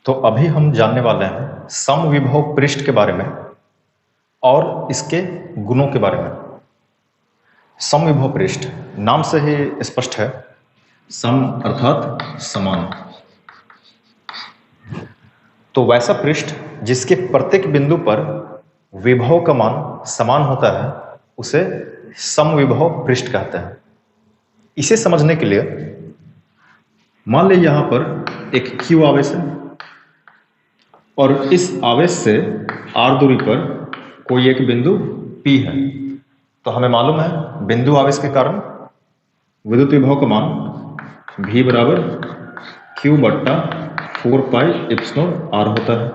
तो अभी हम जानने वाले हैं समविभव पृष्ठ के बारे में और इसके गुणों के बारे में। समविभव पृष्ठ नाम से ही स्पष्ट है, सम अर्थात समान। तो वैसा पृष्ठ जिसके प्रत्येक बिंदु पर विभव का मान समान होता है उसे समविभव पृष्ठ कहते हैं। इसे समझने के लिए मान लें यहां पर एक Q आवेश है और इस आवेश से r दूरी पर कोई एक बिंदु P है। तो हमें मालूम है बिंदु आवेश के कारण विद्युत विभव का मान V बराबर Q बट्टा 4 पाई एप्सिलॉन r होता है।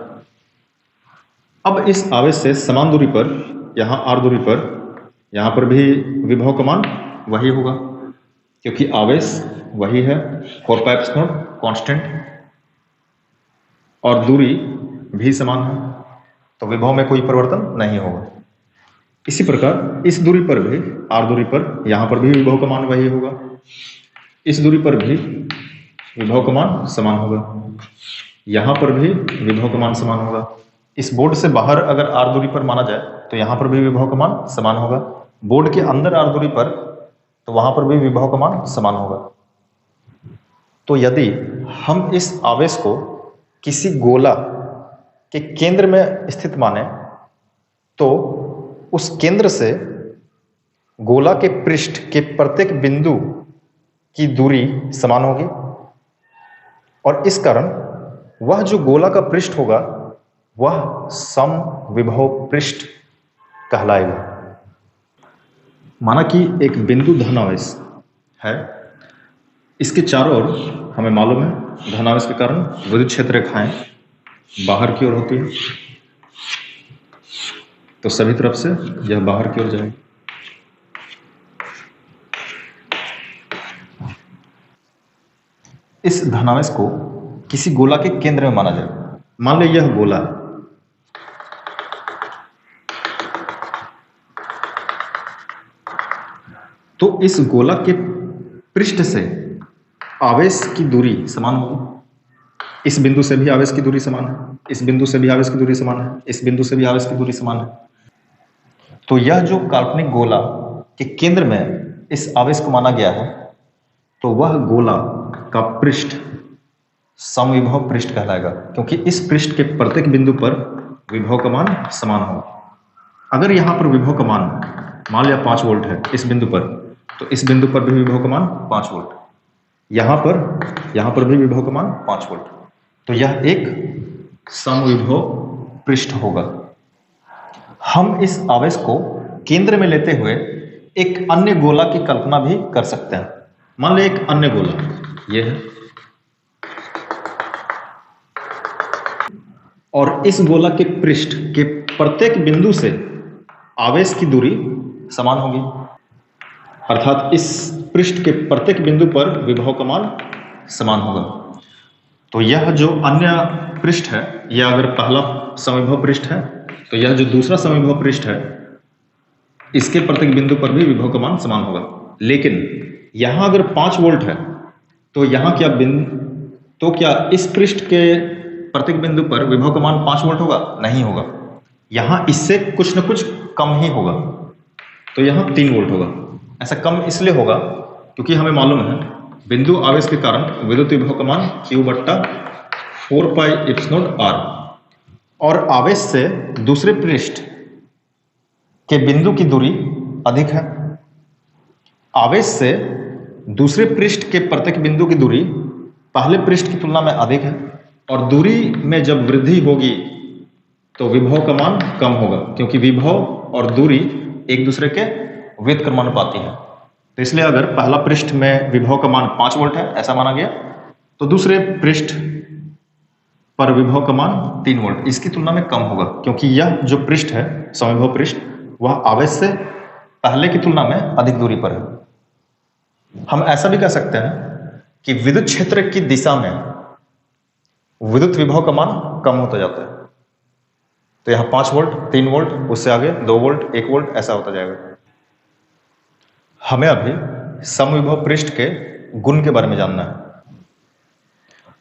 अब इस आवेश से समान दूरी पर यहाँ r दूरी पर यहाँ पर भी विभव का मान वही होगा, क्योंकि आवेश वही है 4 पाई एप्सिलॉन कांस्टेंट और दूरी भी समान है, तो विभव में कोई परिवर्तन नहीं होगा। इसी प्रकार इस दूरी पर भी r दूरी पर यहाँ पर भी विभव का मान वही होगा, इस दूरी पर भी विभव का मान समान होगा, यहाँ पर भी विभव का मान समान होगा। इस बोर्ड से बाहर अगर r दूरी पर माना जाए तो यहाँ पर भी विभव का मान समान होगा, बोर्ड के अंदर r दूरी पर तो वहां पर भी विभव का मान समान होगा। तो यदि हम इस आवेश को किसी गोला के केंद्र में स्थित माने तो उस केंद्र से गोला के पृष्ठ के प्रत्येक बिंदु की दूरी समान होगी और इस कारण वह जो गोला का पृष्ठ होगा वह समविभव पृष्ठ कहलाएगा। माना कि एक बिंदु धनावेश है, इसके चारों ओर हमें मालूम है धनावेश के कारण विद्युत क्षेत्र रेखाएं बाहर की ओर होती है, तो सभी तरफ से यह बाहर की ओर जाएगी। इस धनावेश को किसी गोला के केंद्र में माना जाए। मान लो यह गोला है, तो इस गोला के पृष्ठ से आवेश की दूरी समान होगी। इस बिंदु से भी आवेश की दूरी समान है, इस बिंदु से भी आवेश की दूरी समान है, इस बिंदु से भी आवेश की दूरी समान है। तो यह जो काल्पनिक गोला के केंद्र में इस आवेश को माना गया है, तो वह गोला का पृष्ठ समविभव पृष्ठ कहलाएगा, क्योंकि इस पृष्ठ के प्रत्येक बिंदु पर विभव का मान समान होगा। अगर यहाँ पर विभव का मान लिया 5 वोल्ट है इस बिंदु पर, तो इस बिंदु पर भी विभव का मान 5 वोल्ट, यहाँ पर भी विभव का मान 5 वोल्ट, तो यह एक समविभव पृष्ठ होगा। हम इस आवेश को केंद्र में लेते हुए एक अन्य गोला की कल्पना भी कर सकते हैं। मान लें एक अन्य गोला यह है और इस गोला के पृष्ठ के प्रत्येक बिंदु से आवेश की दूरी समान होगी, अर्थात इस पृष्ठ के प्रत्येक बिंदु पर विभव का मान समान होगा। तो यह जो अन्य पृष्ठ है, यह अगर पहला समविभव पृष्ठ है, तो यह जो दूसरा समविभव पृष्ठ है, इसके प्रत्येक बिंदु पर भी विभव का मान समान होगा। लेकिन यहां अगर 5 वोल्ट है तो यहाँ क्या इस पृष्ठ के प्रत्येक बिंदु पर विभव का मान 5 वोल्ट होगा? नहीं होगा, यहां इससे कुछ न कुछ कम ही होगा, तो यहां 3 वोल्ट होगा। ऐसा कम इसलिए होगा क्योंकि हमें मालूम है बिंदु आवेश के कारण विद्युत विभव का मान Q बट्टा 4 पाई एप्सिलॉन r और आवेश से दूसरे पृष्ठ के बिंदु की दूरी अधिक है। आवेश से दूसरे पृष्ठ के प्रत्येक बिंदु की दूरी पहले पृष्ठ की तुलना में अधिक है और दूरी में जब वृद्धि होगी तो विभव का मान कम होगा, क्योंकि विभव और दूरी एक दूसरे के व्युत्क्रमानुपाती है। तो इसलिए अगर पहला पृष्ठ में विभव का मान 5 वोल्ट है ऐसा माना गया, तो दूसरे पृष्ठ पर विभव का मान 3 वोल्ट इसकी तुलना में कम होगा, क्योंकि यह जो पृष्ठ है समविभव पृष्ठ वह आवेश से पहले की तुलना में अधिक दूरी पर है। हम ऐसा भी कह सकते हैं कि विद्युत क्षेत्र की दिशा में विद्युत विभव का मान कम होता जाता है, तो यहाँ 5 वोल्ट 3 वोल्ट, उससे आगे 2 वोल्ट 1 वोल्ट ऐसा होता जाएगा। हमें अभी समविभव पृष्ठ के गुण के बारे में जानना है।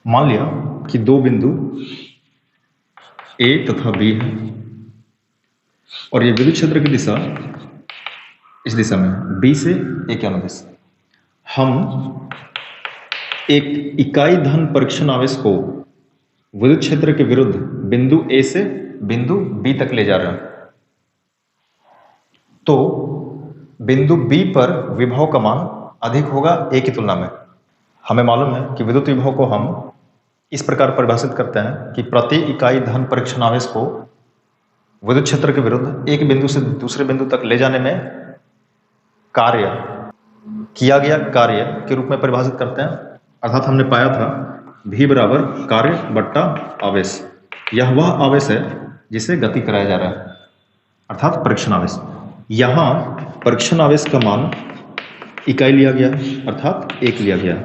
मान लिया कि दो बिंदु A तथा B है और ये विद्युत क्षेत्र की दिशा इस दिशा में है, B से A के अनुदिश। हम एक इकाई धन परीक्षण आवेश को विद्युत क्षेत्र के विरुद्ध बिंदु A से बिंदु B तक ले जा रहे हैं, तो बिंदु B पर विभव का मान अधिक होगा A की तुलना में। हमें मालूम है कि विद्युत विभव को हम इस प्रकार परिभाषित करते हैं कि प्रति इकाई धन परीक्षण आवेश को विद्युत क्षेत्र के विरुद्ध एक बिंदु से दूसरे बिंदु तक ले जाने में कार्य किया गया कार्य के रूप में परिभाषित करते हैं। अर्थात हमने पाया था V बराबर कार्य बट्टा आवेश। यह वह आवेश है जिसे गति कराया जा रहा है, अर्थात परीक्षण आवेश। यहाँ परीक्षण आवेश का मान इकाई लिया गया, अर्थात 1 लिया गया।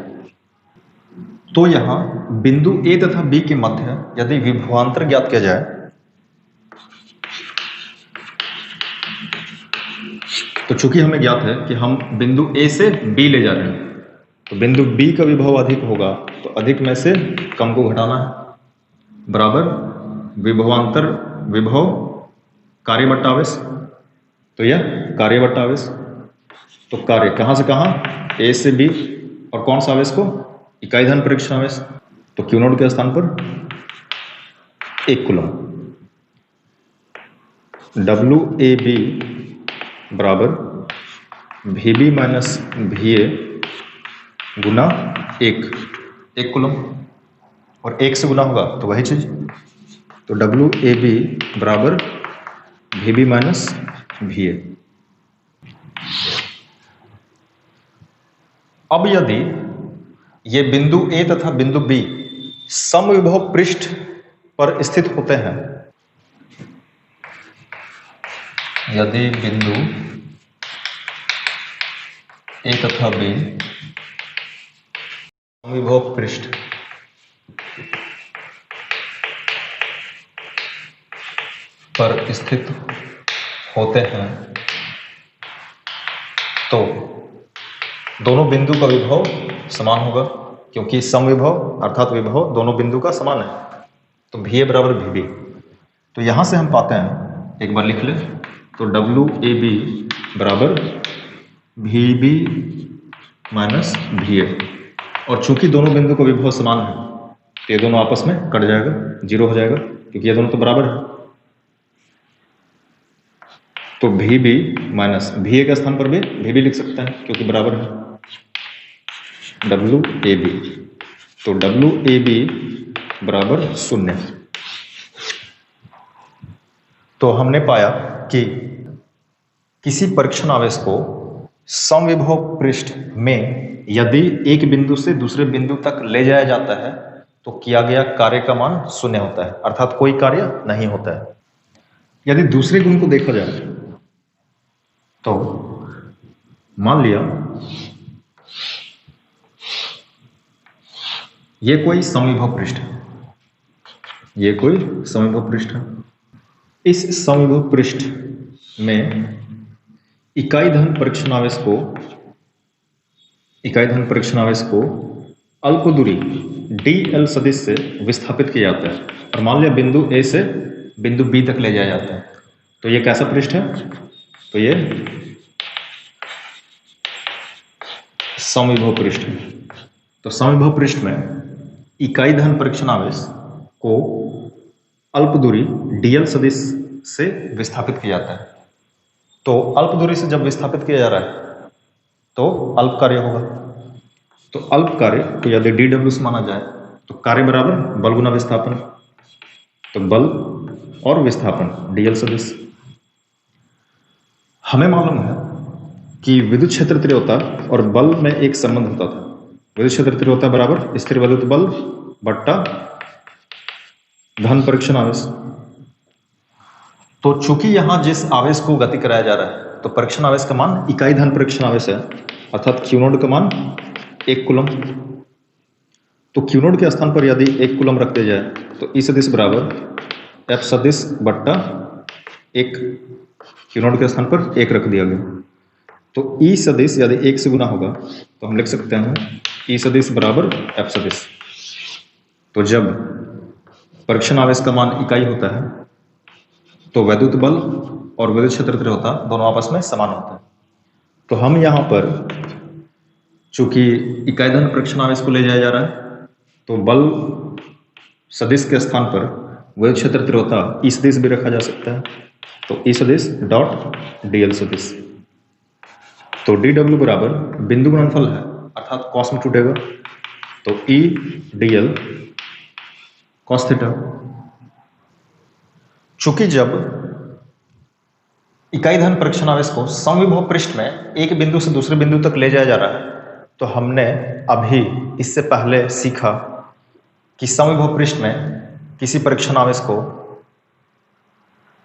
तो यहाँ बिंदु A तथा B के मध्य यदि विभवांतर ज्ञात किया जाए तो चूंकि हमें ज्ञात है कि हम बिंदु A से B ले जा रहे हैं, तो बिंदु B का विभव अधिक होगा तो अधिक में से कम को घटाना है, बराबर विभवांतर विभव कार्य बट्टा आवेश। तो यह कार्य बट्टा आवेश। तो कार्य कहां से कहां, A से B, और कौन सा आवेश को, इकाई धन परीक्षण आवेश। तो Q नोड के स्थान पर 1 कूलम। WAB बराबर VB माइनस VA गुना 1 कूलम, और 1 से गुना होगा तो वही चीज। तो WAB बराबर VB माइनस VA। अब यदि ये बिंदु A तथा बिंदु B समविभव पृष्ठ पर स्थित होते हैं, यदि बिंदु A तथा B समविभव पृष्ठ पर स्थित होते हैं तो दोनों बिंदु का विभव समान होगा, क्योंकि समविभव अर्थात विभव दोनों बिंदु का समान है। तो VA बराबर VB। तो यहां से हम पाते हैं, एक बार लिख ले, तो WAB बराबर VB माइनस VA। और चूंकि दोनों बिंदु का विभव समान है तो ये दोनों आपस में कट जाएगा, 0 हो जाएगा, क्योंकि ये दोनों तो बराबर है। तो VB माइनस VA के स्थान पर भी VB लिख सकते हैं क्योंकि बराबर है WAB। तो WAB बराबर 0। तो हमने पाया कि किसी परीक्षण आवेश को समविभव पृष्ठ में यदि एक बिंदु से दूसरे बिंदु तक ले जाया जाता है तो किया गया कार्य का मान 0 होता है, अर्थात कोई कार्य नहीं होता है। यदि दूसरे गुण को देखा जाए तो मान लिया ये कोई समविभव पृष्ठ है, ये कोई समविभव पृष्ठ है। इस समविभव पृष्ठ में इकाई धन परीक्षण आवेश को अल्प दूरी dl सदिश से विस्थापित किया जाता है, और मान लिया बिंदु A से बिंदु B तक ले जाया जाता है। तो ये कैसा पृष्ठ है, तो ये समविभव पृष्ठ है। तो समविभव पृष्ठ में इकाई धन परीक्षण आवेश को अल्प दूरी dl सदिश से विस्थापित किया जाता है। तो अल्प दूरी से जब विस्थापित किया जा रहा है तो अल्प कार्य होगा। तो अल्प कार्य को यदि dw से माना जाए तो कार्य बराबर बल गुना विस्थापन। तो बल और विस्थापन dl सदिश। हमें मालूम है कि विद्युत क्षेत्र तीव्रता और बल में एक संबंध होता था। विद्युत क्षेत्र तीव्रता बराबर स्थिर विद्युत बल बट्टा धन परीक्षण आवेश। तो चूंकि यहां जिस आवेश को गति कराया जा रहा है तो परीक्षण आवेश का मान इकाई धन परीक्षण आवेश है, अर्थात Q नोड का मान 1 कूलम। तो Q नोड के स्थान पर यदि 1 कूलम रख दिया जाए तो E सदिश बराबर F सदिश बट्टा 1, Q नोड के स्थान पर 1 रख दिया गया। तो E सदिश यदि 1 से गुना होगा तो हम लिख सकते हैं E सदिश बराबर F सदिश। तो जब परीक्षण आवेश का मान इकाई होता है तो वैद्युत बल और विद्युत क्षेत्र तीव्रता दोनों आपस में समान होता है। तो हम यहाँ पर चूंकि इकाई धन परीक्षण आवेश को ले जाया जा रहा है तो बल सदिश के स्थान पर विद्युत क्षेत्र तीव्रता ई सदिश भी रखा जा सकता है। तो ई सदिश डॉट डीएल सदिश। तो डी डब्ल्यू बराबर बिंदु गुणनफल है अर्थात कॉस में टूटेगा, तो ई डीएल कॉस थीटा। चूंकि जब इकाई धन परीक्षण आवेश को समविभव पृष्ठ में एक बिंदु से दूसरे बिंदु तक ले जाया जा रहा है तो हमने अभी इससे पहले सीखा कि समविभव पृष्ठ में किसी परीक्षण आवेश को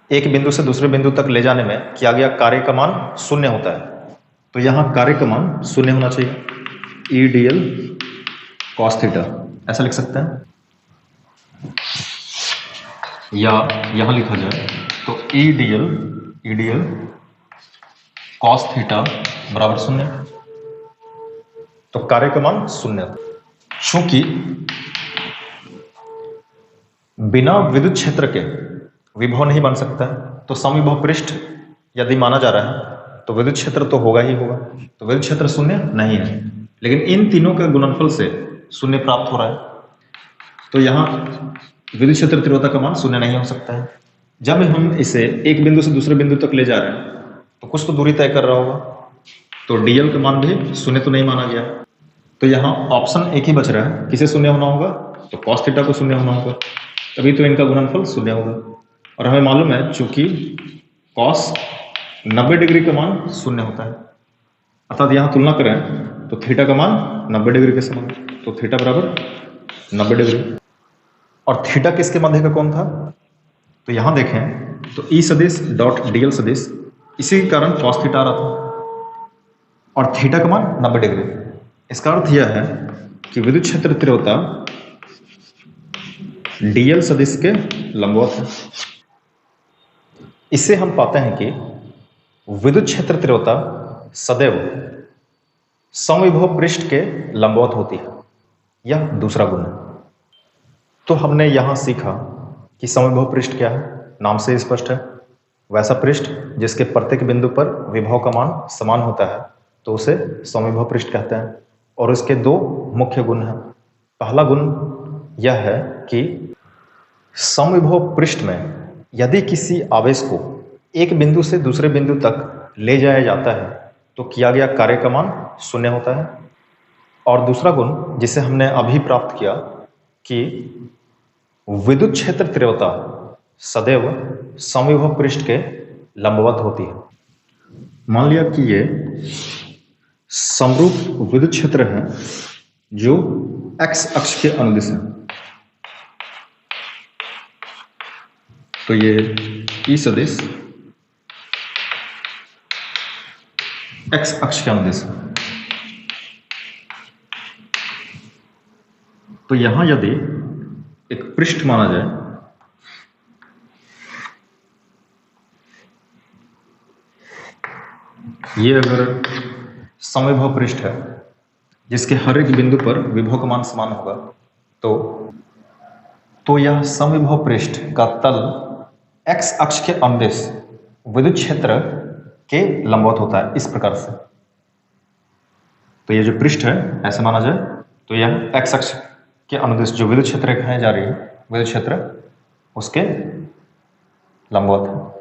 एक बिंदु से दूसरे बिंदु तक ले जाने में किया गया कार्य का मान शून्य होता है। तो यहां कार्य का मान शून्य होना चाहिए, ई डीएल कॉस थीटा ऐसा लिख सकते हैं, या यहां लिखा जाए तो ई डीएल कॉस थीटा बराबर शून्य। तो कार्य का मान शून्य। चूंकि बिना विद्युत क्षेत्र के विभव नहीं बन सकता है तो समविभव पृष्ठ यदि माना जा रहा है तो विद्युत क्षेत्र तो होगा ही होगा, तो विद्युत क्षेत्र शून्य नहीं है, लेकिन इन तीनों के गुणनफल से शून्य प्राप्त हो रहा है। तो यहाँ विद्युत क्षेत्र तीव्रता का मान शून्य नहीं हो सकता है। जब हम इसे एक बिंदु से दूसरे बिंदु तक ले जा रहे हैं तो कुछ तो दूरी तय कर रहा होगा, तो डीएल का मान भी शून्य तो नहीं माना गया। तो यहाँ ऑप्शन एक ही बच रहा है, किसे शून्य होना होगा, तो कॉस थीटा को शून्य होना होगा, तभी तो इनका गुणनफल शून्य होगा। और हमें मालूम है चूंकि कॉस 90 डिग्री का मान शून्य होता है, अर्थात यहाँ तुलना करें तो थीटा का मान 90 डिग्री के समान, तो थीटा बराबर 90 डिग्री। और थीटा किसके मध्य का कोण था, तो यहां देखें तो ई सदिश डॉट डीएल सदिश, इसी के कारण कॉस थीटा आ रहा था और थीटा का मान 90 डिग्री। इसका अर्थ यह है कि विद्युत क्षेत्र तीव्रता डीएल सदिश के लंबवत है। इससे हम पाते हैं कि विद्युत क्षेत्र तीव्रता सदैव समविभव पृष्ठ के लंबवत होती है, यह दूसरा गुण है। तो हमने यहां सीखा कि समविभव पृष्ठ क्या है, नाम से स्पष्ट है, वैसा पृष्ठ जिसके प्रत्येक बिंदु पर विभव का मान समान होता है तो उसे समविभव पृष्ठ कहते हैं। और इसके दो मुख्य गुण हैं। पहला गुण यह है कि समविभव पृष्ठ में यदि किसी आवेश को एक बिंदु से दूसरे बिंदु तक ले जाया जाता है तो किया गया कार्य का मान शून्य होता है। और दूसरा गुण जिसे हमने अभी प्राप्त किया कि विद्युत क्षेत्र तीव्रता सदैव समविभव पृष्ठ के लंबवत होती है। मान लिया कि ये समरूप विद्युत क्षेत्र है जो x अक्ष के अनुदिश है, तो ये ई सदिश x अक्ष के अनुदिश है। तो यहां यदि एक पृष्ठ माना जाए, ये अगर समविभव पृष्ठ है जिसके हर एक बिंदु पर विभव का मान समान होगा तो यह समविभव पृष्ठ का तल x अक्ष के अनुदिश विद्युत क्षेत्र के लंबवत होता है, इस प्रकार से। तो ये जो पृष्ठ है ऐसे माना जाए तो यह x अक्ष के अनुदिश जो विद्युत क्षेत्र रेखाएं जा रही है, विद्युत क्षेत्र उसके लंबवत है।